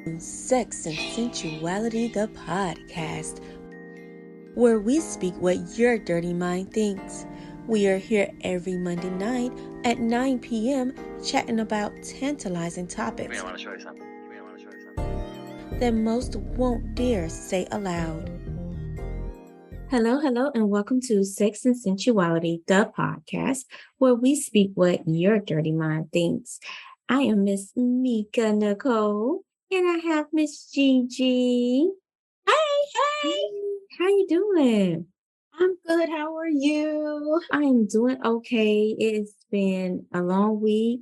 Sex and Sensuality, the podcast, where we speak what your dirty mind thinks. We are here every Monday night at 9 p.m. chatting about tantalizing topics that most won't dare say aloud. Hello, and welcome to Sex and Sensuality, the podcast, where we speak what your dirty mind thinks. I am Miss Mika Nicole, and I have Miss Gigi. Hey, How you doing? I'm good. How are you? I am doing okay. It's been a long week,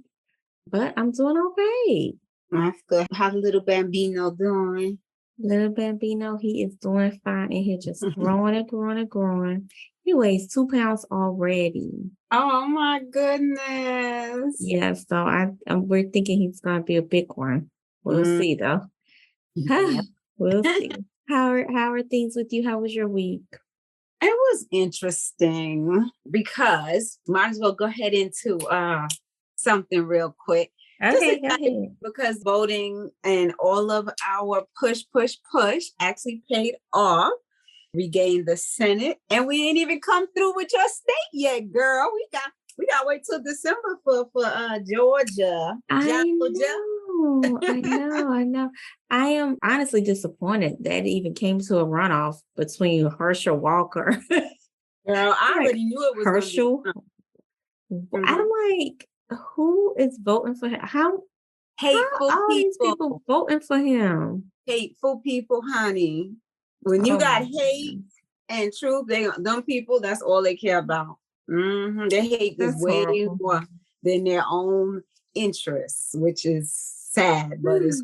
but I'm doing okay. That's good. How's little Bambino doing? Little Bambino, he is doing fine, and he's just growing and growing and growing. He weighs 2 pounds already. Oh my goodness. Yeah, so we're thinking he's gonna be a big one. We'll see though. Yep. We'll see. How are things with you? How was your week? It was interesting because might as well go ahead into something real quick. Okay, go ahead. Because voting and all of our push actually paid off. We gained the Senate, and we ain't even come through with your state yet, girl. We got to wait till December for Georgia. I know. I am honestly disappointed that it even came to a runoff between Herschel Walker. Girl, I already knew it was Herschel. I'm like, who is voting for him? How all these people voting for him? Hateful people, honey. When you got hate and truth, them people, that's all they care about. They hate this way more than their own interests, which is sad, but it's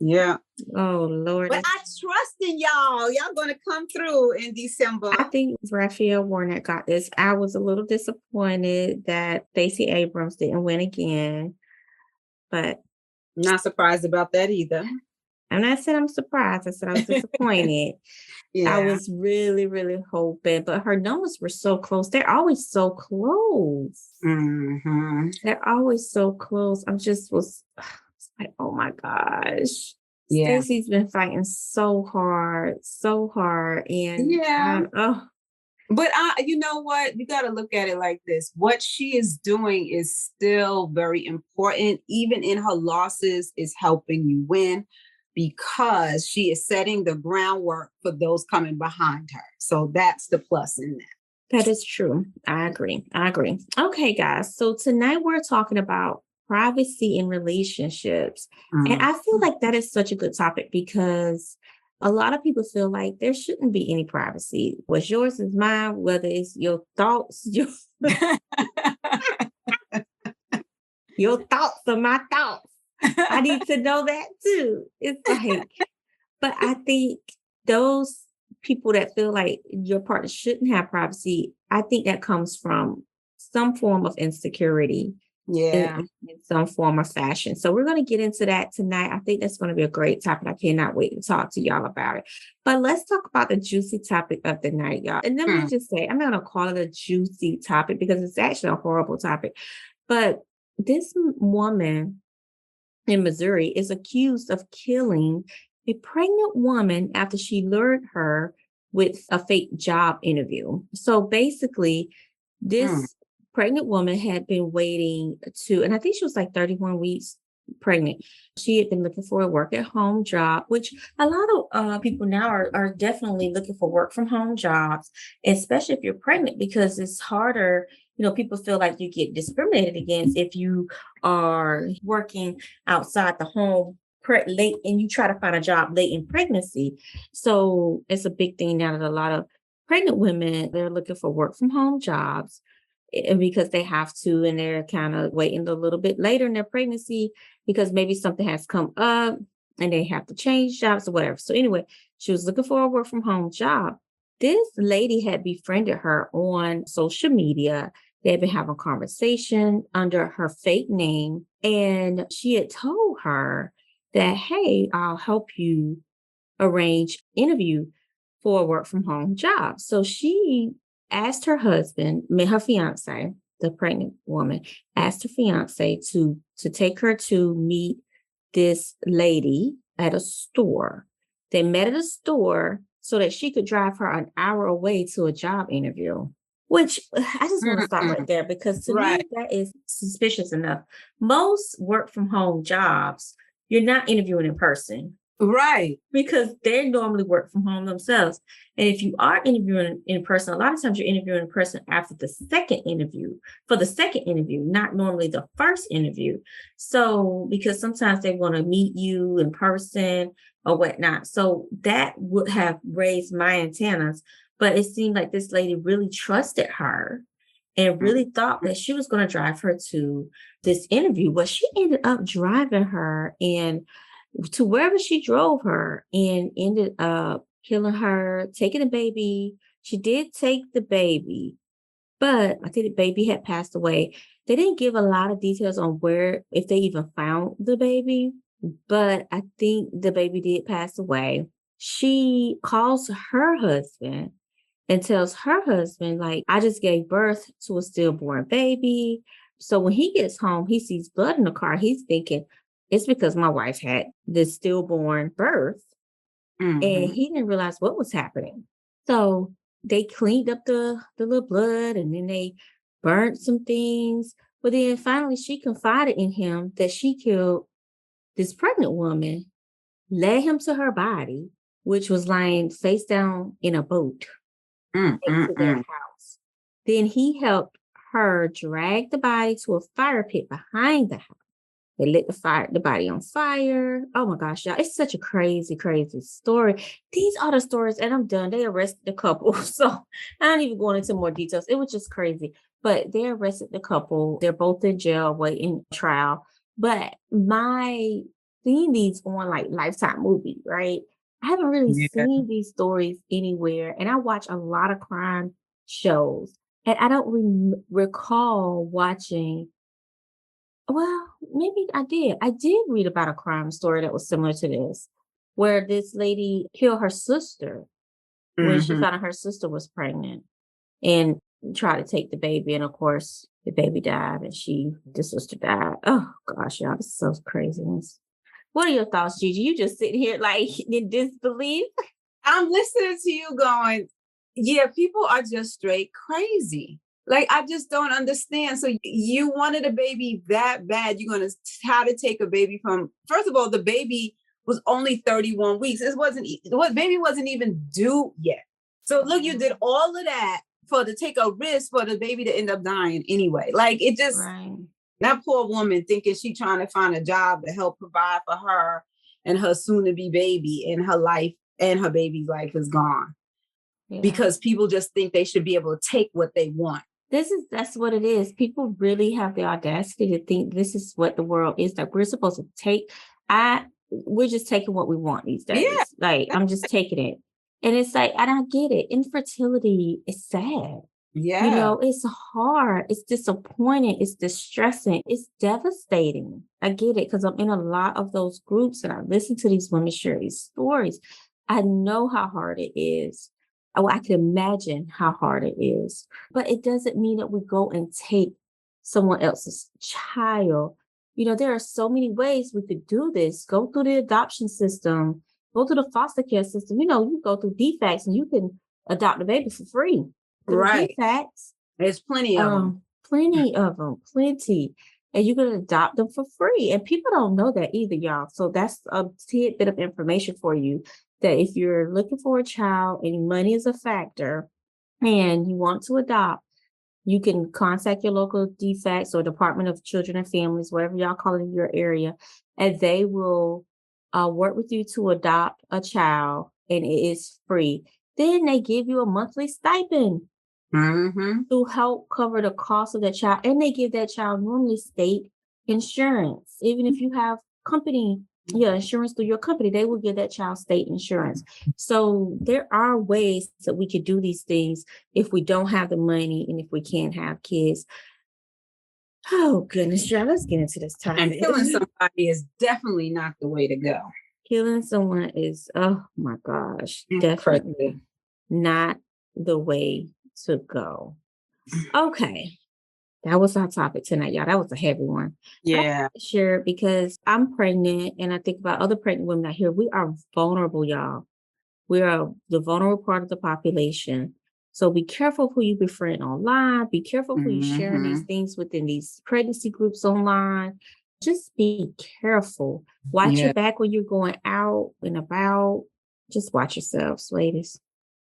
yeah. Oh Lord. But I trust in y'all. Y'all gonna come through in December. I think Raphael Warnock got this. I was a little disappointed that Stacey Abrams didn't win again, but not surprised about that either. And I said I'm surprised. I said I was disappointed. Yeah. I was really, really hoping, but her numbers were so close. They're always so close. They're always so close. I was like, oh my gosh. Yeah. Stacey's been fighting so hard. And but you know what? You got to look at it like this. What she is doing is still very important. Even in her losses, is helping you win, because she is setting the groundwork for those coming behind her. So that's the plus in that. That is true. I agree. Okay, guys. So tonight we're talking about privacy in relationships. And I feel like that is such a good topic because a lot of people feel like there shouldn't be any privacy. What's yours is mine, whether it's your thoughts, your thoughts are my thoughts. I need to know that too. It's like, but I think those people that feel like your partner shouldn't have privacy, I think that comes from some form of insecurity. Yeah. In some form or fashion. So we're going to get into that tonight. I think that's going to be a great topic. I cannot wait to talk to y'all about it. But let's talk about the juicy topic of the night, y'all. And let me just say, I'm not going to call it a juicy topic because it's actually a horrible topic. But this woman in Missouri is accused of killing a pregnant woman after she lured her with a fake job interview. So basically, this pregnant woman had been waiting and I think she was like 31 weeks pregnant. She had been looking for a work at home job, which a lot of people now are definitely looking for work from home jobs, especially if you're pregnant, because it's harder. You know, people feel like you get discriminated against if you are working outside the home late and you try to find a job late in pregnancy. So it's a big thing now that a lot of pregnant women, they're looking for work from home jobs because they have to, and they're kind of waiting a little bit later in their pregnancy because maybe something has come up and they have to change jobs or whatever. So anyway, she was looking for a work from home job. This lady had befriended her on social media. They had been having a conversation under her fake name. And she had told her that, hey, I'll help you arrange interview for a work from home job. So she asked her husband, her fiance, the pregnant woman, asked her fiance to take her to meet this lady at a store. They met at a store so that she could drive her an hour away to a job interview. Which I just want to stop Mm-mm. right there because to me, Right. that is suspicious enough. Most work from home jobs, you're not interviewing in person Right. because they normally work from home themselves. And if you are interviewing in person, a lot of times you're interviewing in person after the second interview, for the second interview, not normally the first interview. So, because sometimes they want to meet you in person or whatnot. So, that would have raised my antennas. But it seemed like this lady really trusted her and really thought that she was going to drive her to this interview. But she ended up driving her and to wherever she drove her and ended up killing her, taking the baby. She did take the baby, but I think the baby had passed away. They didn't give a lot of details on where, if they even found the baby, but I think the baby did pass away. She calls her husband and tells her husband, like, I just gave birth to a stillborn baby. So when he gets home, he sees blood in the car. He's thinking, it's because my wife had this stillborn birth and Mm-hmm. he didn't realize what was happening. So they cleaned up the little blood and then they burnt some things. But then finally she confided in him that she killed this pregnant woman, led him to her body, which was lying face down in a boat next to their Mm-mm-mm. house. Then he helped her drag the body to a fire pit behind the house. They lit the body on fire. Oh my gosh, y'all. It's such a crazy, crazy story. These are the stories, and I'm done. They arrested the couple. So I don't even go into more details. It was just crazy. But they arrested the couple. They're both in jail waiting trial. But my seeing these on like Lifetime movie, right? I haven't really Yeah. seen these stories anywhere. And I watch a lot of crime shows. And I don't recall watching, well, maybe I did. I did read about a crime story that was similar to this, where this lady killed her sister when she Mm-hmm. found out her sister was pregnant and tried to take the baby. And of course, the baby died and the sister died. Oh gosh, y'all, this is so craziness. What are your thoughts, Gigi? You just sitting here like in disbelief? I'm listening to you going, yeah, people are just straight crazy. Like, I just don't understand. So you wanted a baby that bad. You're going to try to take a baby from, first of all, the baby was only 31 weeks. What baby wasn't even due yet. So look, you did all of that to take a risk for the baby to end up dying anyway. Like, it just, Right. that poor woman thinking she trying to find a job to help provide for her and her soon to be baby, and her life and her baby's life is gone Yeah. because people just think they should be able to take what they want. That's what it is. People really have the audacity to think this is what the world is, that we're supposed to take. We're just taking what we want these Yeah. days. Like I'm just taking it. And it's like, and I get it. Infertility is sad. Yeah. It's hard. It's disappointing. It's distressing. It's devastating. I get it because I'm in a lot of those groups and I listen to these women share these stories. I know how hard it is. Oh, I can imagine how hard it is, but it doesn't mean that we go and take someone else's child. There are so many ways we could do this. Go through the adoption system, go through the foster care system. You go through DFACS and you can adopt a baby for free through Right. DFACS. There's plenty of them. Plenty of them, plenty. And you can adopt them for free. And people don't know that either, y'all. So that's a tidbit of information for you that if you're looking for a child and money is a factor and you want to adopt, you can contact your local DFACS or Department of Children and Families, whatever y'all call it in your area, and they will work with you to adopt a child, and it is free. Then they give you a monthly stipend Mm-hmm. to help cover the cost of that child. And they give that child normally state insurance. Even if you have insurance through your company, they will give that child state insurance. So there are ways that we could do these things if we don't have the money and if we can't have kids. Oh goodness, y'all, let's get into this And topic. killing somebody is definitely not the way to go. Killing someone is, oh my gosh, Crazy. definitely not the way to go. Okay. That was our topic tonight, y'all. That was a heavy one. But I Yeah. share it because I'm pregnant and I think about other pregnant women out here. We are vulnerable, y'all. We are the vulnerable part of the population. So be careful who you befriend online. Be careful who you sharing these Hmm. things within these pregnancy groups online. Just be careful. Watch your Yeah. back when you're going out and about. Just watch yourselves, ladies.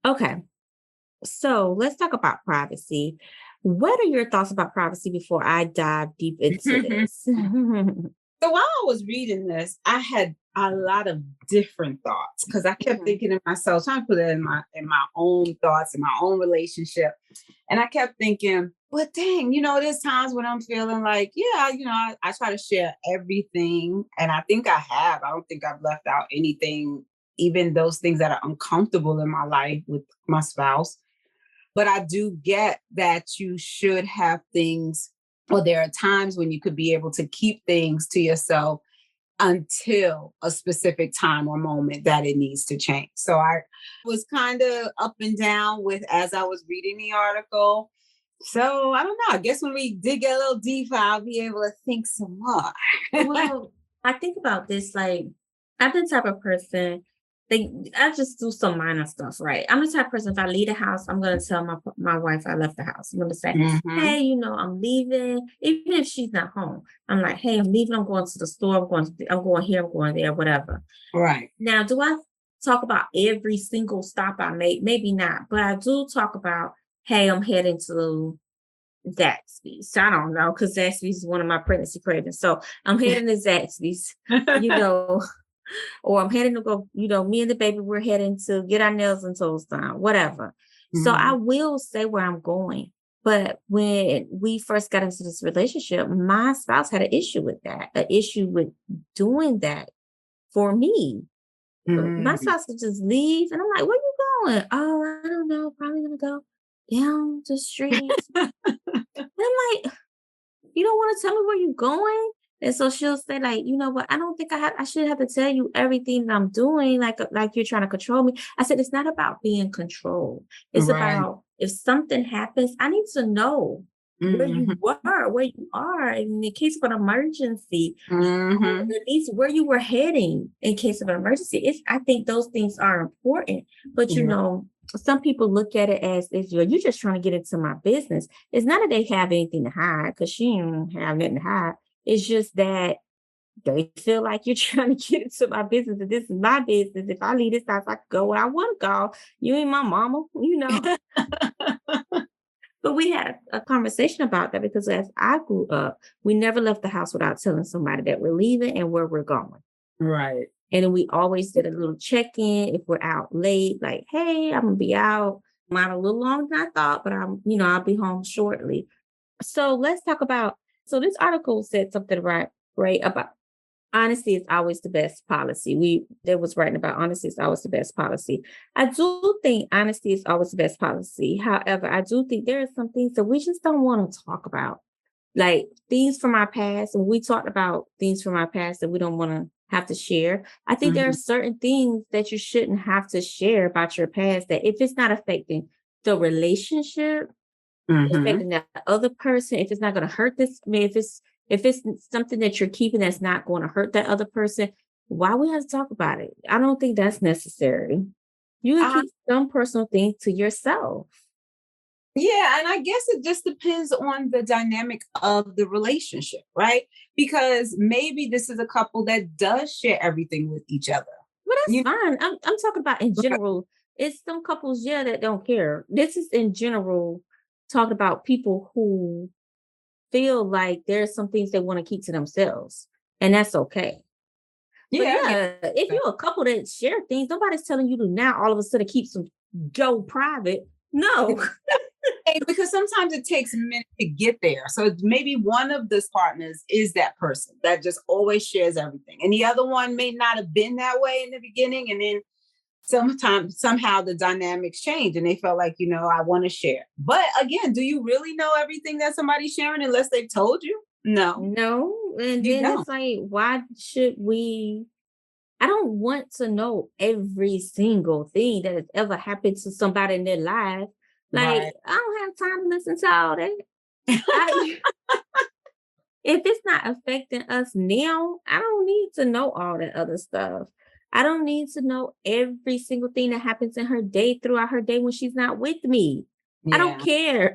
Okay. So let's talk about privacy. What are your thoughts about privacy before I dive deep into this? So while I was reading this, I had a lot of different thoughts because I kept Mhm. thinking to myself, trying to put it in my own thoughts, in my own relationship. And I kept thinking, but dang, there's times when I'm feeling like, yeah, I try to share everything. And I think I have. I don't think I've left out anything, even those things that are uncomfortable in my life with my spouse. But I do get that you should have things, or there are times when you could be able to keep things to yourself until a specific time or moment that it needs to change. So I was kind of up and down with as I was reading the article. So I don't know. I guess when we dig a little deeper, I'll be able to think some more. Well, I think about this like I'm the type of person I just do some minor stuff, right? I'm the type of person if I leave the house, I'm gonna tell my wife I left the house. I'm gonna say, Hmm. hey, I'm leaving, even if she's not home. I'm like, hey, I'm leaving, I'm going to the store, I'm going here, I'm going there, whatever. Right. Now, do I talk about every single stop I make? Maybe not, but I do talk about, hey, I'm heading to Zaxby's. I don't know, because Zaxby's is one of my pregnancy cravings. So I'm heading to Zaxby's, you know, or I'm heading to go, me and the baby, we're heading to get our nails and toes done, whatever. So I Mhm. will say where I'm going. But when we first got into this relationship, my spouse had an issue with that, an issue with doing that for me. My Mhm. spouse could just leave. And I'm like, where you going? Oh, I don't know. Probably going to go down the street. And I'm like, you don't want to tell me where you're going? And so she'll say, like, you know what? I don't think I should have to tell you everything that I'm doing, like you're trying to control me. I said, it's not about being controlled. It's Right. about if something happens, I need to know where you Mhm. were, where you are in the case of an emergency, or Mhm. at least where you were heading in case of an emergency. I think those things are important. But You're some people look at it as if you're just trying to get into my business. It's not that they have anything to hide because she don't have nothing to hide. It's just that they feel like you're trying to get into my business and this is my business. If I leave this house, I can go where I want to go. You ain't my mama. right. But we had a conversation about that because as I grew up, we never left the house without telling somebody that we're leaving and where we're going. Right. And then we always did a little check-in if we're out late, like, hey, I'm gonna be out. I'm out a little longer than I thought, but I'll be home shortly. So let's talk about this article said something right about honesty is always the best policy. There was writing about honesty is always the best policy. I do think honesty is always the best policy. However, I do think there are some things that we just don't want to talk about. Like things from our past, and we talked about things from our past that we don't want to have to share. I think there are Mhm. certain things that you shouldn't have to share about your past that if it's not affecting the relationship, Mhm. affecting that other person, if it's not going to hurt if it's something that you're keeping that's not going to hurt that other person, why we have to talk about it? I don't think that's necessary. You can Uh, keep some personal things to yourself. yeah, and I guess it just depends on the dynamic of the relationship, right? Because maybe this is a couple that does share everything with each other. Well, that's You fine. I'm talking about in know? general. It's some couples, yeah, that don't care. This is in general talking about people who feel like there's some things they want to keep to themselves, and that's okay. But Yeah, I get yeah, if that. you're a couple that share things, nobody's telling you to now all of a sudden keep some Joe private. No. Because sometimes it takes a minute to get there. So maybe one of those partners is that person that just always shares everything. And the other one may not have been that way in the beginning. And then sometimes somehow the dynamics change and they felt like, I want to share. But again, do you really know everything that somebody's sharing unless they've told you? No, No. And you then don't. it's like, why should we? I don't want to know every single thing that has ever happened to somebody in their life. Like, Right. I don't have time to listen to all that. I If it's not affecting us now, I don't need to know all that other stuff. I don't need to know every single thing that happens in her day throughout her day when she's not with me. I don't Yeah. care.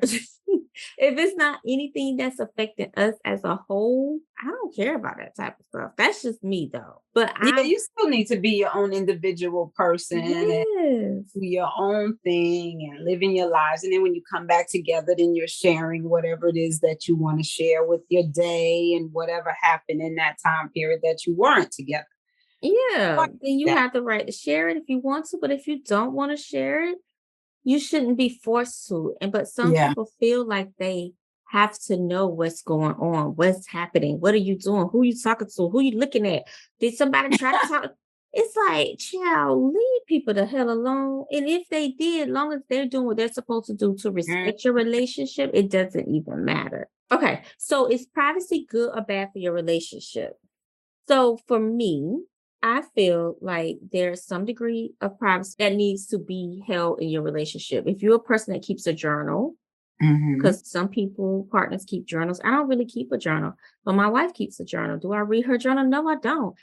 If it's not anything that's affecting us as a whole, I don't care about that type of stuff. That's just me though. But Yeah, I you still need to be your own individual person and yes. do your own thing and living your lives. And then when you come back together, then you're sharing whatever it is that you want to share with your day and whatever happened in that time period that you weren't together. Yeah. Like Then you that. have the right to share it if you want to. But if you don't want to share it, you shouldn't be forced to. And but some Yeah. people feel like they have to know what's going on, what's happening, what are you doing, who you talking to, who you looking at? Did somebody try to talk? It's like, child, leave people the hell alone. And if they did, long as they're doing what they're supposed to do to Mm, respect your relationship, it doesn't even matter. Okay, so is privacy good or bad for your relationship? So for me, I feel like there's some degree of privacy that needs to be held in your relationship. If you're a person that keeps a journal, mhm. because some people, partners keep journals. I don't really keep a journal, but my wife keeps a journal. Do I read her journal? No, I don't.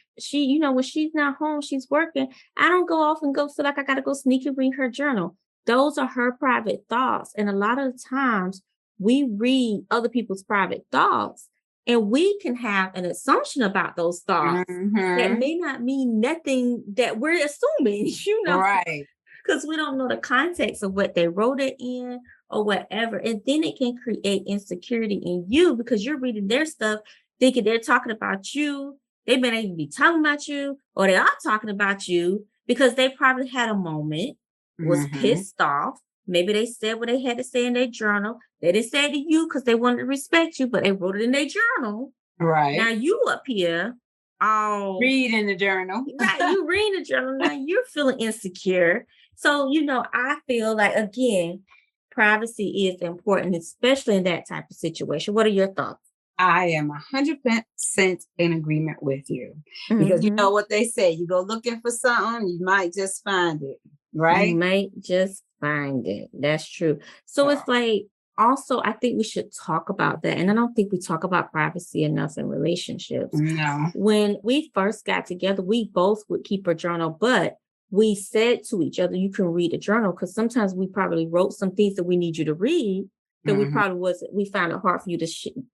When she's not home, she's working. I don't go off and go feel like I got to go sneaky read her journal. Those are her private thoughts. And a lot of the times we read other people's private thoughts and we can have an assumption about those thoughts that Mhm. may not mean nothing that we're assuming, Right. because we don't know the context of what they wrote it in or whatever. And then it can create insecurity in you because you're reading their stuff, thinking they're talking about you. They may not even be talking about you, or they are talking about you because they probably had a moment, was Mhm. pissed off. Maybe they said what they had to say in their journal. They didn't say it to you because they wanted to respect you, but they wrote it in their journal. Now Right. you up here, all Read in the journal. right, you reading the journal now, you're feeling insecure. So, I feel like again, privacy is important, especially in that type of situation. What are your thoughts? I am 100% in agreement with you because you Hmm. know what they say. You go looking for something, you might just find it. You Right. might just find it. That's true. So So, it's like also I think we should talk about that. And I don't think we talk about privacy enough in relationships. no. When we first got together, we both would keep a journal, but we said to each other, you can read a journal because sometimes we probably wrote some things that we need you to read that we Mhm. probably wasn't, we found it hard for you to,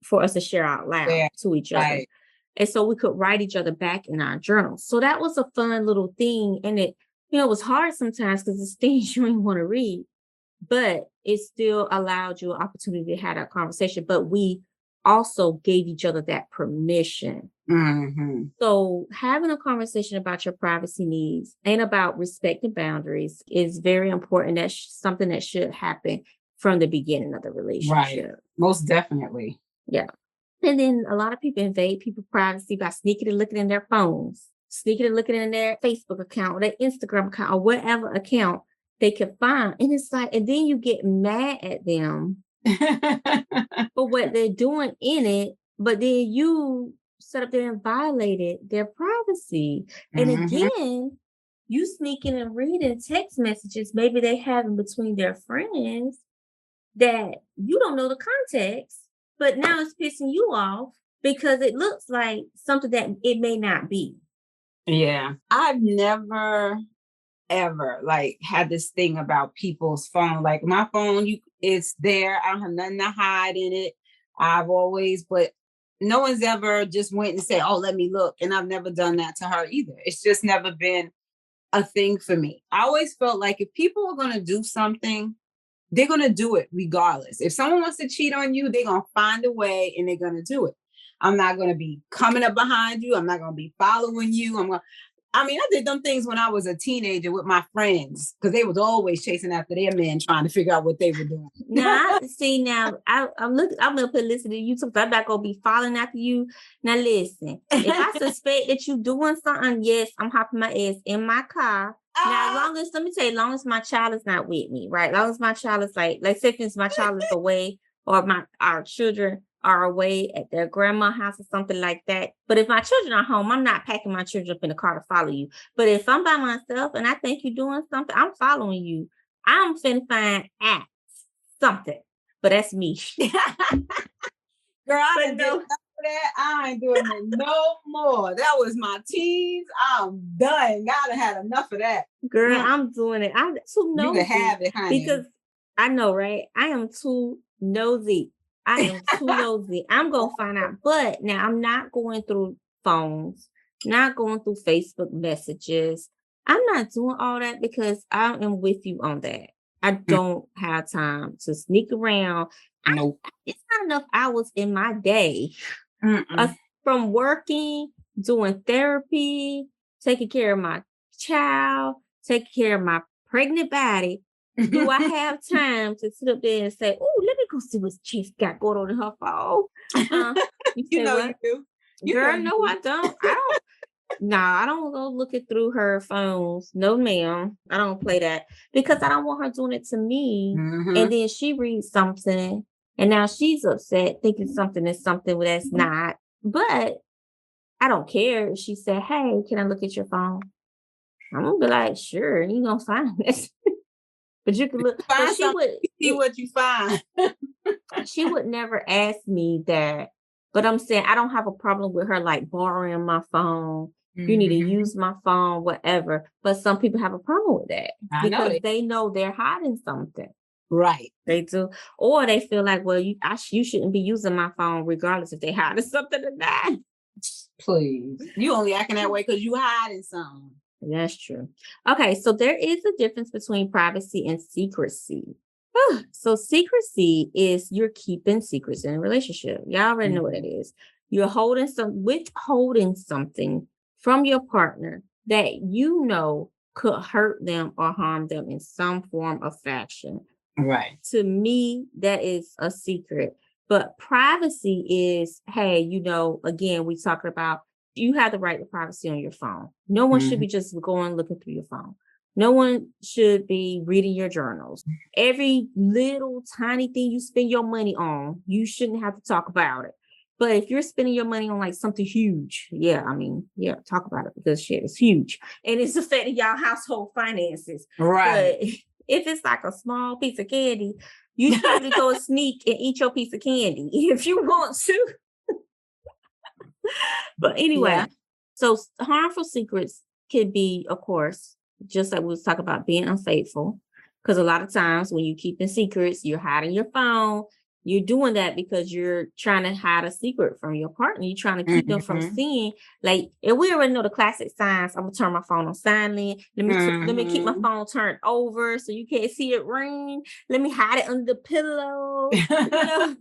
for us to share out loud Yeah. to each other. Right. And so we could write each other back in our journals. So that was a fun little thing. And it was hard sometimes because it's things you didn't want to read, but it still allowed you an opportunity to have that conversation. But we also gave each other that permission. Mhm. So having a conversation about your privacy needs and about respecting boundaries is very important. That's something that should happen from the beginning of the Right. relationship. Most definitely. Yeah. And then a lot of people invade people's privacy by sneaking and looking in their phones, sneaking and looking in their Facebook account or their Instagram account or whatever account they can find. And it's like, and then you get mad at them for what they're doing in it, but then you set up there and violated their privacy. And Mhm. again, you sneaking and reading text messages maybe they have in between their friends that you don't know the context, but now it's pissing you off because it looks like something that it may not be. Yeah. I've never ever like had this thing about people's phone. Like my phone, it's there. I don't have nothing to hide in it. I've always, but no one's ever just went and said, "Oh, let me look." And I've never done that to her either. It's just never been a thing for me. I always felt like if people are going to do something, they're going to do it regardless. If someone wants to cheat on you, they're going to find a way and they're going to do it. I'm not going to be coming up behind you. I'm not going to be following you. I did them things when I was a teenager with my friends because they was always chasing after their men trying to figure out what they were doing. Now, I see now I'm looking, I'm gonna put listen to you too, 'cause I'm not gonna be following after you. Now listen, if I suspect that you doing something, yes, I'm hopping my ass in my car. Now, as Ah, long as let me tell you, as long as my child is not with me, right? As long as my child is like say for instance, my child is away or our children are away at their grandma's house or something like that. But if my children are home, I'm not packing my children up in the car to follow you. But if I'm by myself and I think you're doing something, I'm following you. I'm finna find something. but that's me. Girl, I But done did enough no, of that. I ain't doing it no more. That was my teens. I'm done. I done had enough of that. girl, Mm, I'm doing it. I'm too you can nosy have it, honey. because I know, right? I am too nosy. I am too nosy. I'm gonna find out. But now I'm not going through phones, not going through Facebook messages. I'm not doing all that because I am with you on that. I Mm, don't have time to sneak around. I, nope. it's not enough hours in my day Mm-mm. from working, doing therapy, taking care of my child, taking care of my pregnant body. Do I have time to sit up there and say, "Oh, let me go see what she's got going on in her phone"? Huh? You You say know you what? do. You know Girl, you no, do. I don't. I don't. Nah, I don't go looking through her phones. No, ma'am. I don't play that because I don't want her doing it to me. And Mm-hmm. then she reads something and now she's upset, thinking something is something that's not. But I don't care if she said, "Hey, can I look at your phone?" I'm gonna be like, "Sure, you gonna find this." But you can look, but Find something, you see what you find. she would never ask me that. But I'm saying I don't have a problem with her like borrowing my phone. You need to Mhm. use my phone, whatever. But some people have a problem with that I know because they they know they're hiding something. right. They do, or they feel like, well, you shouldn't be using my phone regardless if they hiding something or not. Please. You only acting that way because you hiding something. That's true. Okay, so there is a difference between privacy and secrecy. So secrecy is you're keeping secrets in a relationship. Y'all already know what it Mhm. is. You're withholding something from your partner that you know could hurt them or harm them in some form of fashion. Right. To me, that is a secret. But privacy is, hey, again, we talked about you have the right to privacy on your phone. No one should Mhm. be just going looking through your phone. No one should be reading your journals. Every little tiny thing you spend your money on, you shouldn't have to talk about it. But if you're spending your money on like something huge, yeah, I mean, yeah, talk about it because shit is huge and it's affecting y'all household finances. Right. But if it's like a small piece of candy, you should be able to go sneak and eat your piece of candy if you want to. But Yeah. anyway, so harmful secrets could be, of course, just like we was talking about being unfaithful. Because a lot of times when you keeping secrets, you're hiding your phone. You're doing that because you're trying to hide a secret from your partner. You're trying to keep them from Mhm. seeing. Like, and we already know the classic signs. I'm gonna turn my phone on silent. Let me keep my Mhm. phone turned over so you can't see it ring. Let me hide it under the pillow. You know,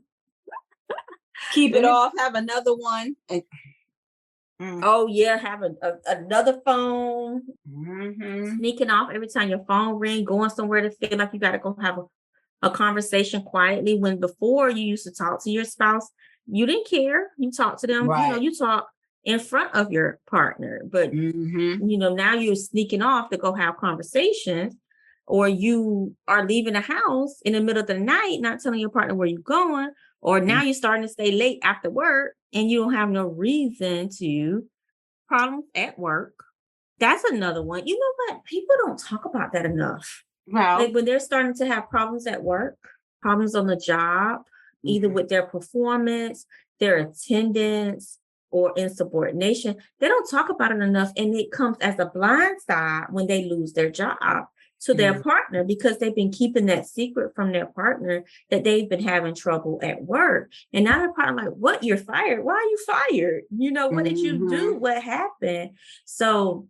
Keep let it me off, have another one. Mm. Oh yeah, have another phone, Mhm. sneaking off every time your phone ring, going somewhere to feel like you got to go have a conversation quietly. When before you used to talk to your spouse, you didn't care. You talked to them, Right. you talk in front of your partner. But Mhm. now you're sneaking off to go have conversations, or you are leaving the house in the middle of the night, not telling your partner where you're going, or now you're starting to stay late after work and you don't have no reason to. Problems at work. That's another one. You know what? People don't talk about that enough. Like Well, when they're starting to have problems at work, problems on the job, either mhm. with their performance, their attendance, or insubordination, they don't talk about it enough. And it comes as a blind side when they lose their job to their Mm. partner because they've been keeping that secret from their partner that they've been having trouble at work. And now their partner like, what? You're fired? Why are you fired? What did you do? Mhm. What happened? So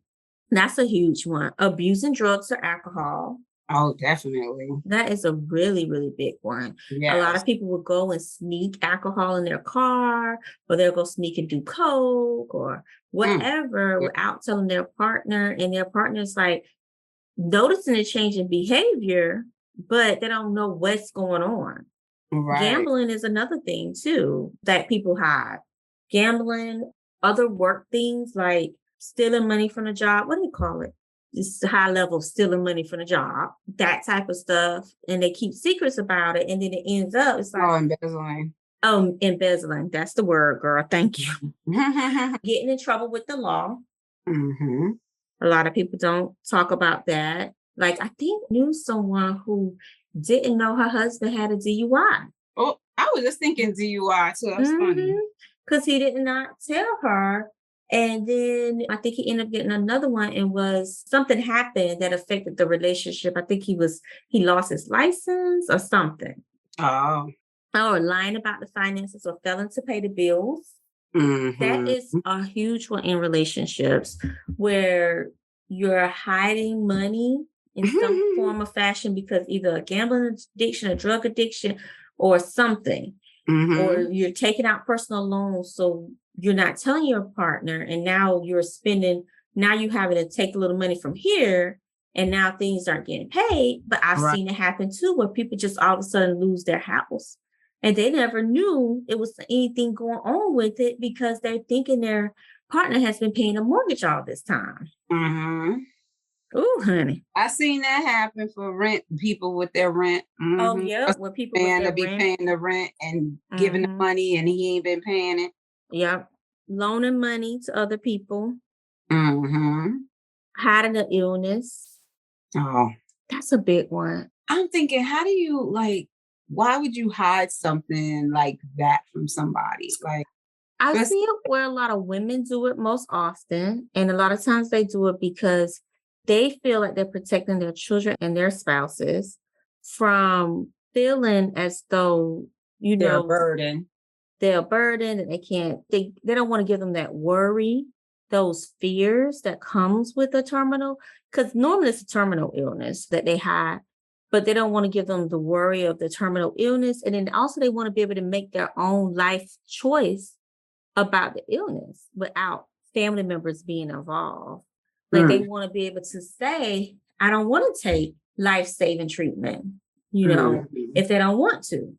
that's a huge one. Abusing drugs or alcohol. Oh, definitely. That is a really, really big one. A lot Yes. of people will go and sneak alcohol in their car, or they'll go sneak and do coke or Mm. whatever Yeah. without telling their partner. And their partner's like noticing a change in behavior, but they don't know what's going on. Right. Gambling is another thing too that people hide. Gambling, other work things like stealing money from the job. What do you call it? Just high level stealing money from the job, that type of stuff. And they keep secrets about it. And then it ends up, it's like, Oh, embezzling. embezzling. That's the word, girl. Thank you. Mhm. Getting in trouble with the law. Mhm. A lot of people don't talk about that. Like, I think knew someone who didn't know her husband had a DUI. I was just thinking DUI too. That's funny. Because he did not tell her. And then I think he ended up getting another one and was something happened that affected the relationship. I think he lost his license or something. Oh. Or lying about the finances or failing to pay the bills. That is a huge one in relationships where you're hiding money in some form of fashion because either a gambling addiction, a drug addiction, or something. Or you're taking out personal loans. So you're not telling your partner, and now now you having to take a little money from here, and now things aren't getting paid. But I've seen it happen too, where people just all of a sudden lose their house. And they never knew it was anything going on with it because they're thinking their partner has been paying a mortgage all this time. Oh, honey. I seen that happen for rent, people with their rent. Oh, yeah. When people with their be rent. paying the rent and giving the money and he ain't been paying it. Yep. Loaning money to other people. Hiding an illness. Oh. That's a big one. I'm thinking, how do you why would you hide something like that from somebody? I see it where a lot of women do it most often. And a lot of times they do it because they feel like they're protecting their children and their spouses from feeling as though, they're a burden. They're a burden and they don't want to give them that worry, those fears that comes with a terminal, because normally it's a terminal illness that they hide. But they don't want to give them the worry of the terminal illness. And then also they want to be able to make their own life choice about the illness without family members being involved. Like they want to be able to say, I don't want to take life-saving treatment, if they don't want to,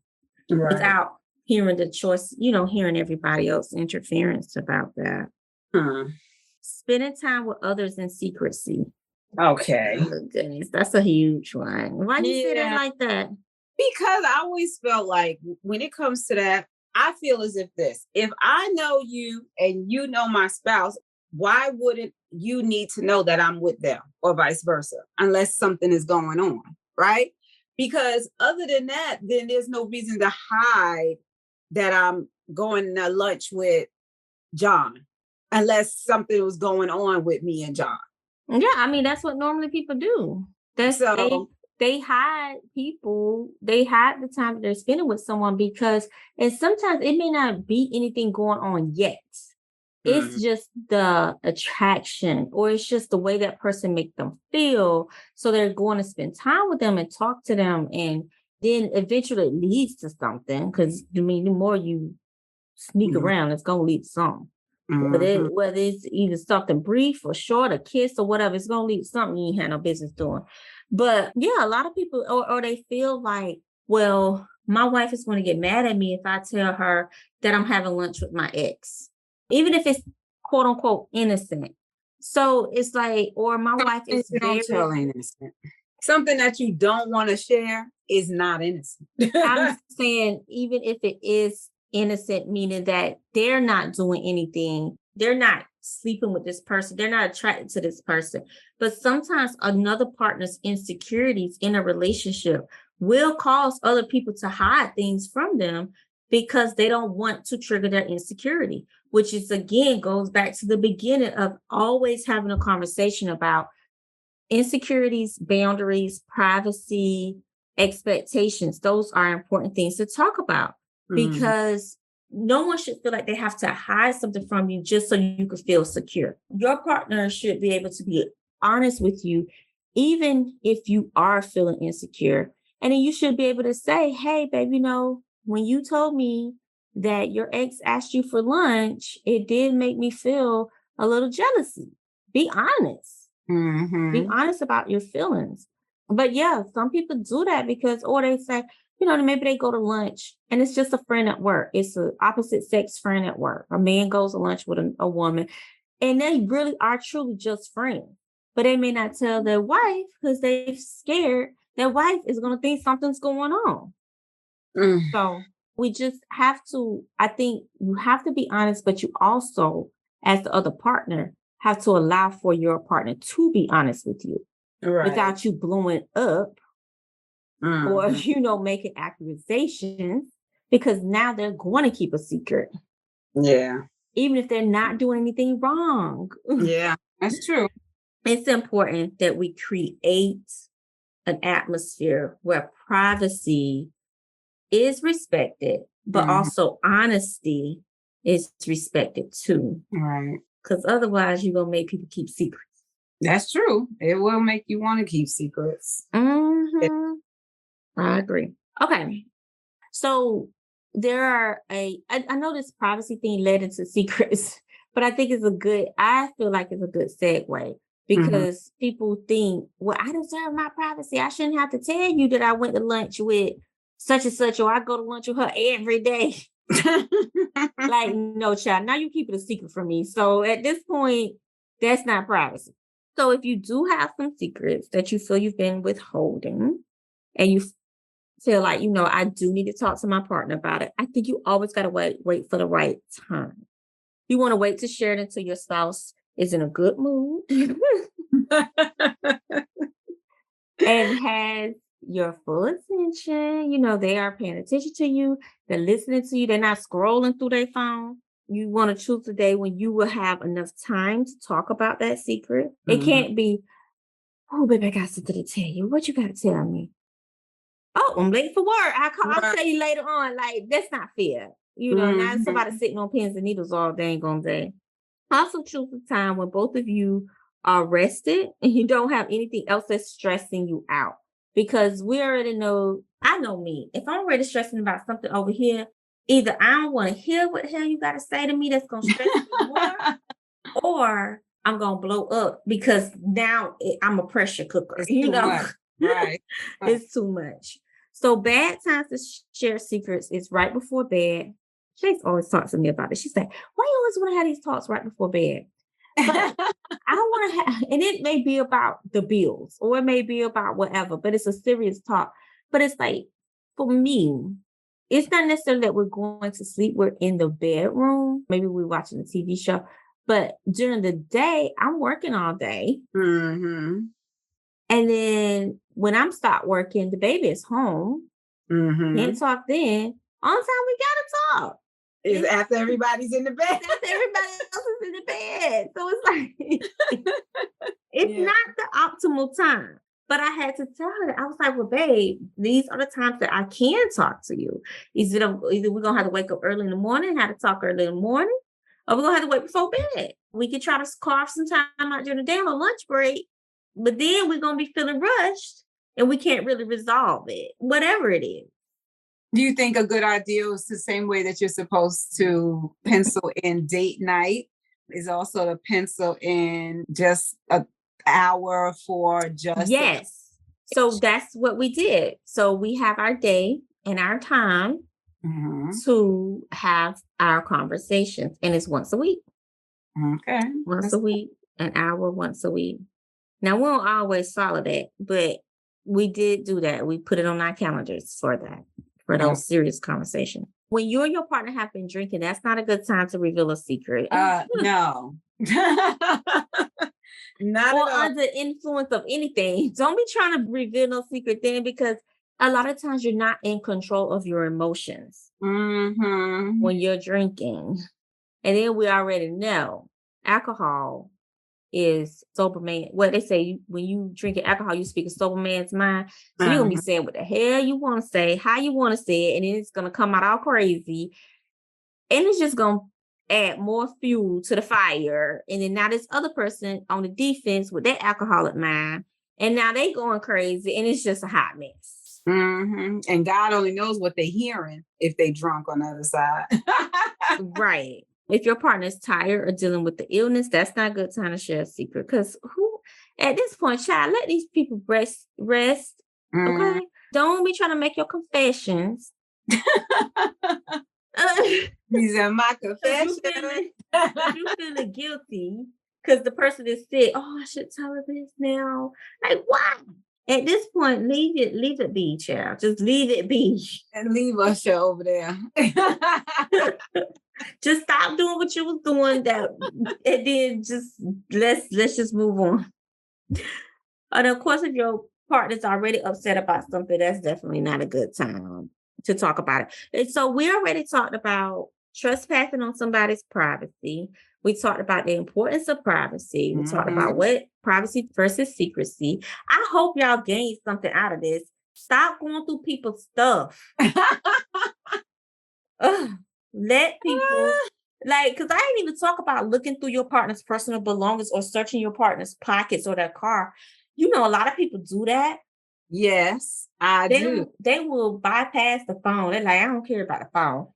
without hearing the choice, hearing everybody else interference about that. Spending time with others in secrecy. Okay. Oh, goodness, that's a huge one. Why do you say that like that? Because I always felt like when it comes to that, I feel as if I know you and you know my spouse, why wouldn't you need to know that I'm with them or vice versa, unless something is going on, right? Because other than that, then there's no reason to hide that I'm going to lunch with John, unless something was going on with me and John. Yeah, I mean, that's what normally people do. They hide people. They hide the time that they're spending with someone and sometimes it may not be anything going on yet. It's just the attraction, or it's just the way that person make them feel. So they're going to spend time with them and talk to them. And then eventually it leads to something. Because the more you sneak around, it's going to lead to something. Whether it's either something brief or short, a kiss or whatever, it's going to lead to something you ain't had no business doing. But yeah, a lot of people, or they feel like, well, my wife is going to get mad at me if I tell her that I'm having lunch with my ex, even if it's quote unquote innocent. So it's like, or my wife is very innocent. Something that you don't want to share is not innocent. I'm saying, even if it is innocent, meaning that they're not doing anything, they're not sleeping with this person, they're not attracted to this person. But sometimes another partner's insecurities in a relationship will cause other people to hide things from them because they don't want to trigger their insecurity, which is, again, goes back to the beginning of always having a conversation about insecurities, boundaries, privacy, expectations. Those are important things to talk about because no one should feel like they have to hide something from you just so you can feel secure. Your partner should be able to be honest with you, even if you are feeling insecure. And then you should be able to say, hey, babe, when you told me that your ex asked you for lunch, it did make me feel a little jealousy. Be honest. Be honest about your feelings. But yeah, some people do that or they say, maybe they go to lunch and it's just a friend at work. It's an opposite sex friend at work. A man goes to lunch with a woman and they really are truly just friends. But they may not tell their wife because they're scared their wife is going to think something's going on. So we just have to, I think you have to be honest, but you also, as the other partner, have to allow for your partner to be honest with you without you blowing up or, making accusations because now they're going to keep a secret, Yeah. even if they're not doing anything wrong. Yeah. That's true. It's important that we create an atmosphere where privacy is respected, but Mhm. also honesty is respected too. Right. Because otherwise, you're going to make people keep secrets. That's true. It will make you want to keep secrets. Hmm. I agree. Okay. So there are I know this privacy thing led into secrets, but I think I feel like it's a good segue Mhm. because people think, well, I deserve my privacy. I shouldn't have to tell you that I went to lunch with such and such, or I go to lunch with her every day. Like, no, child, now you keep it a secret from me. So at this point, that's not privacy. So if you do have some secrets that you feel you've been withholding and you feel like, I do need to talk to my partner about it, I think you always got to wait for the right time. You want to wait to share it until your spouse is in a good mood and has your full attention. They are paying attention to you. They're listening to you. They're not scrolling through their phone. You want to choose a day when you will have enough time to talk about that secret. It Mhm. can't be, oh, baby, I got something to tell you. What you got to tell me? Oh, I'm late for work. I'll Right. tell you later on. Like, that's not fair. Now somebody Mhm. sitting on pins and needles all dang on day. Also choose a time when both of you are rested and you don't have anything else that's stressing you out. Because we already know, I know me. If I'm already stressing about something over here, either I don't want to hear what the hell you got to say to me that's going to stress me more, or I'm going to blow up because now I'm a pressure cooker, It's too much. Right. Right. It's too much. So bad times to share secrets is right before bed. Chase always talks to me about it. She's like, why you always want to have these talks right before bed? But I don't want to have, and it may be about the bills or it may be about whatever, but it's a serious talk. But it's like, for me, it's not necessarily that we're going to sleep. We're in the bedroom. Maybe we're watching a TV show. But during the day, I'm working all day. Mhm. And then when I'm stopped working, the baby is home. Can't Mhm. talk then. On time, we gotta talk. Is And after everybody's in the bed. that's everybody else is in the bed. So it's like it's Yeah. not the optimal time. But I had to tell her, I was like, well, babe, these are the times that I can talk to you. Either we're gonna have to wake up early in the morning, have to talk early in the morning, or we're gonna have to wait before bed. We could try to carve some time out during the day on a lunch break, but then we're gonna be feeling rushed and we can't really resolve it, whatever it is. Do you think a good idea is the same way that you're supposed to pencil in date night is also to pencil in just an hour for just a Yes. So that's what we did. So we have our day and our time Mhm. to have our conversations, and it's once a week. Okay. Once That's a week, an hour once a week. Now we don't always follow that, but we did do that. We put it on our calendars for that, for oh, those serious conversations. When you and your partner have been drinking, that's not a good time to reveal a secret. no. Not Or at all. under influence of anything. Don't be trying to reveal no secret then because a lot of times you're not in control of your emotions Mhm. when you're drinking. And then we already know alcohol is sober man. What they say, when you drinking alcohol, you speak a sober man's mind. So you're gonna be Uh-huh. saying what the hell you want to say, how you want to say it, and then it's gonna come out all crazy. And it's just gonna add more fuel to the fire. And then now this other person on the defense with their alcoholic mind, and now they going crazy, and it's just a hot mess. Mhm. And God only knows what they're hearing if they drunk on the other side. Right. If your partner is tired or dealing with the illness, that's not a good time to share a secret. Because who at this point, child, let these people rest. Mm. Okay. Don't be trying to make your confessions. These are my Cause confessions. you feeling guilty because the person is sick. Oh, I should tell her this now. Like what? At this point, leave it be, child. Just leave it be. And leave us over there. Just stop doing what you was doing that, and then just let's just move on. And of course, if your partner's already upset about something, that's definitely not a good time. to talk about it. And so we already talked about trespassing on somebody's privacy. We talked about the importance of privacy. We talked about Mhm. what privacy versus secrecy. I hope y'all gained something out of this. Stop going through people's stuff. Ugh, let people like, because I didn't even talk about looking through your partner's personal belongings or searching your partner's pockets or their car. You know, a lot of people do that. Yes, I do. They will bypass the phone. They're like, I don't care about the phone.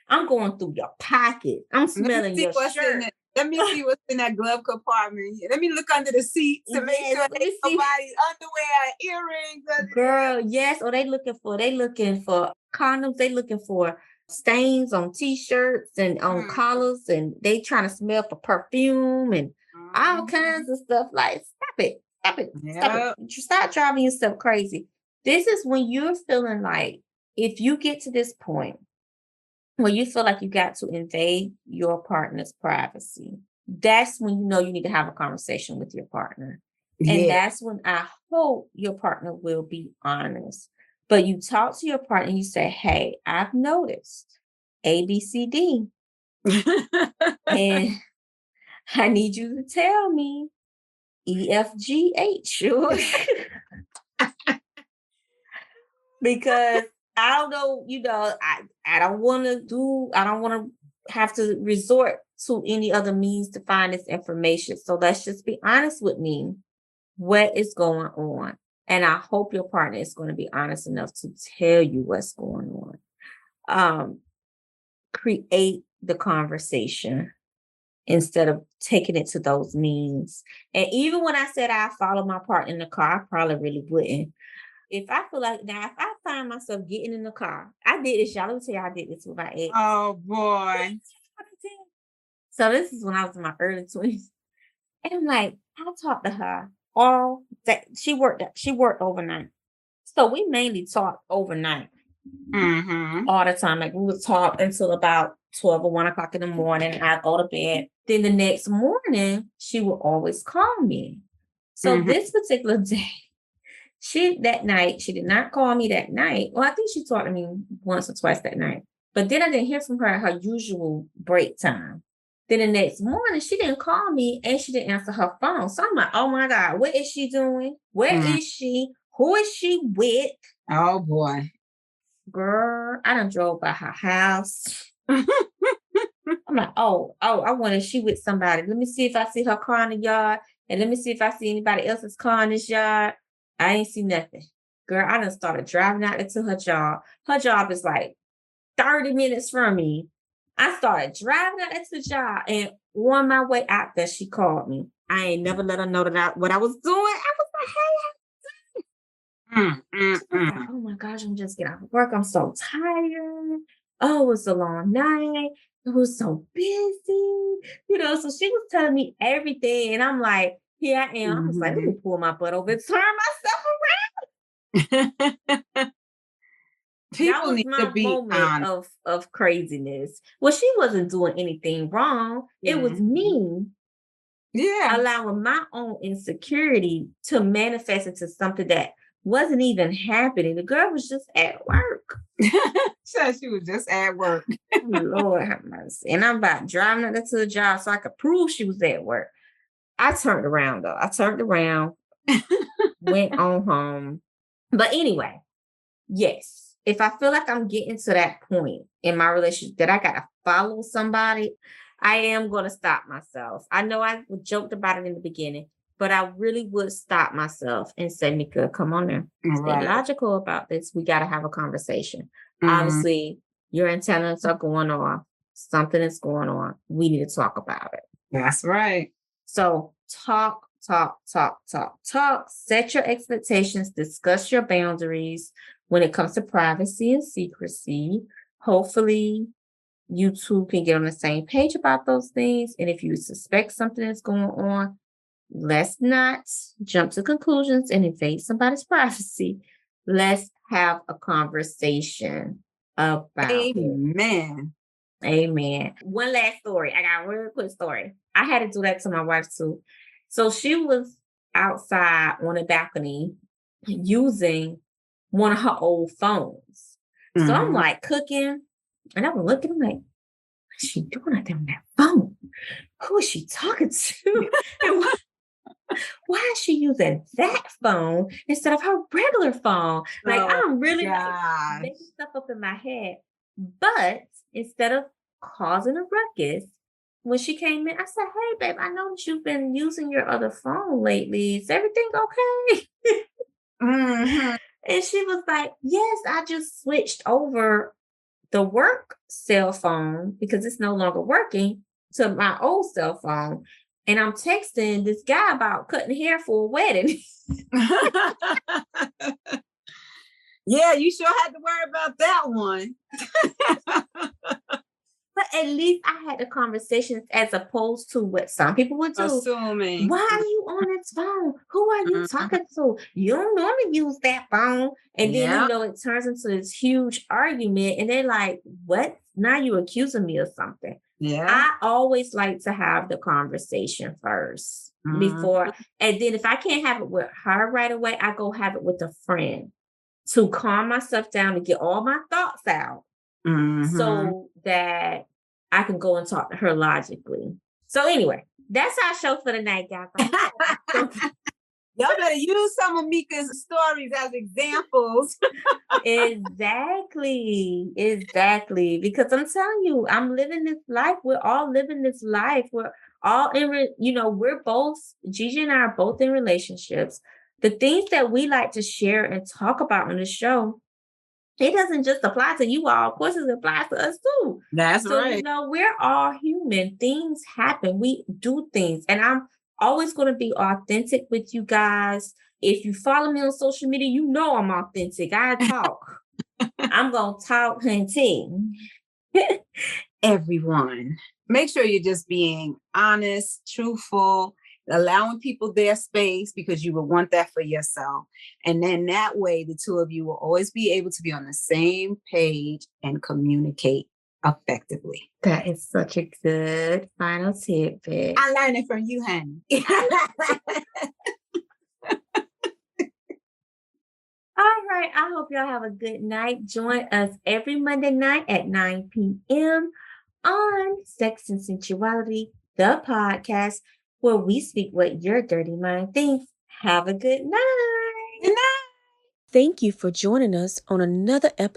I'm going through your pocket. I'm Let me smelling see your what's in shirt. it. Let me see what's in that glove compartment here. Let me look under the seat to make Yes, sure let ain't me see. nobody's underwear, earrings under Girl, yes. Or they looking for condoms. They looking for stains on t-shirts and on there. collars, and they trying to smell for perfume and all Mhm. kinds of stuff. Like, stop it. Stop it. Stop it. Yep. Stop driving yourself crazy. This is when you're feeling like if you get to this point when you feel like you got to invade your partner's privacy, that's when you know you need to have a conversation with your partner. And Yeah. that's when I hope your partner will be honest. But you talk to your partner and you say, hey, I've noticed A, B, C, D, and I need you to tell me E, F, G, H. Because I don't know, I don't want to have to resort to any other means to find this information. So let's just be honest with me. What is going on? And I hope your partner is going to be honest enough to tell you what's going on. Create the conversation instead of taking it to those means. And even when I said I follow my partner in the car, I probably really wouldn't. If I feel like now, if I find myself getting in the car, I did this, y'all. Let me tell you, I did this with my ex. Oh boy. So this is when I was in my early 20s. And I'm like, I talked to her all that she worked overnight. So we mainly talked overnight Mm-hmm. all the time. Like we would talk until about 12 or 1 o'clock in the morning. I'd go to bed. Then the next morning, she would always call me. So Mm-hmm. this particular day, that night, she did not call me that night. Well, I think she talked to me once or twice that night. But then I didn't hear from her at her usual break time. Then the next morning, she didn't call me and she didn't answer her phone. So I'm like, oh my God, what is she doing? Where Mm. is she? Who is she with? Oh boy. Girl, I done drove by her house. I'm like, oh, I wonder if she with somebody. Let me see if I see her car in the yard. And let me see if I see anybody else's car in this yard. I ain't see nothing. Girl, I done started driving out into her job. Her job is like 30 minutes from me. I started driving out into the job, and on my way out there, she called me. I ain't never let her know what I was doing. I was like, Mm, mm, she was like, mm. oh my gosh, I'm just getting off of work. I'm so tired. Oh, it was a long night. It was so busy. So she was telling me everything. And I'm like, here I am. I was like, let me Mhm. pull my butt over and turn myself around. That People was need to my be moment honest. of craziness. Well, she wasn't doing anything wrong. It was Mhm. me Yeah. allowing my own insecurity to manifest into something that wasn't even happening. The girl was just at work. Said she was just at work. Oh, Lord have mercy. And I'm about driving her to the job so I could prove she was at work. I turned around though. I turned around, went on home. But anyway, yes, if I feel like I'm getting to that point in my relationship that I got to follow somebody, I am going to stop myself. I know I joked about it in the beginning, but I really would stop myself and say, Mika, come on now. Stay Right. logical about this. We got to have a conversation. Mhm. Obviously, your antennas are going off. Something is going on. We need to talk about it. That's right. So talk, talk, talk, talk, talk. Set your expectations, discuss your boundaries when it comes to privacy and secrecy. Hopefully, you two can get on the same page about those things. And if you suspect something is going on, let's not jump to conclusions and invade somebody's privacy. Let's have a conversation about it. Amen. Amen. One last story. I got a real quick story. I had to do that to my wife too. So she was outside on a balcony using one of her old phones. So I'm like cooking and I'm looking, I'm like, what's she doing out there on that phone? Who is she talking to? And why is she using that phone instead of her regular phone? Like Oh I'm really like gosh. making stuff up in my head. But instead of causing a ruckus, when she came in, I said, "Hey, babe, I noticed you've been using your other phone lately. Is everything okay?" Mhm. And she was like, "Yes, I just switched over the work cell phone because it's no longer working to my old cell phone. And I'm texting this guy about cutting hair for a wedding." Yeah, you sure had to worry about that one. But at least I had the conversations as opposed to what some people would do. Assuming. Why are you on this phone? Who are you Mhm. talking to? You don't normally use that phone. And then, Yeah. it turns into this huge argument. And they're like, what? Now you accusing me of something. Yeah. I always like to have the conversation first before. Mhm. And then if I can't have it with her right away, I go have it with a friend to calm myself down and get all my thoughts out Mhm. so that I can go and talk to her logically. So anyway, that's our show for the night, guys. I hope y'all have some- Y'all better use some of Mika's stories as examples. Exactly. Because I'm telling you, I'm living this life. We're all living this life. We're all we're both, Gigi and I are both in relationships. The things that we like to share and talk about on the show, it doesn't just apply to you all. Of course, it applies to us too. That's So, right. we're all human. Things happen. We do things. And I'm always going to be authentic with you guys. If you follow me on social media, you know I'm authentic. I talk. I'm going to talk hunting. Everyone. Make sure you're just being honest, truthful, allowing people their space because you will want that for yourself. And then that way, the two of you will always be able to be on the same page and communicate effectively. That is such a good final tidbit. I learned it from you, honey. All right. I hope y'all have a good night. Join us every Monday night at 9 p.m. on Sex and Sensuality, the podcast, where we speak what your dirty mind thinks. Have a good night. Good night. Thank you for joining us on another episode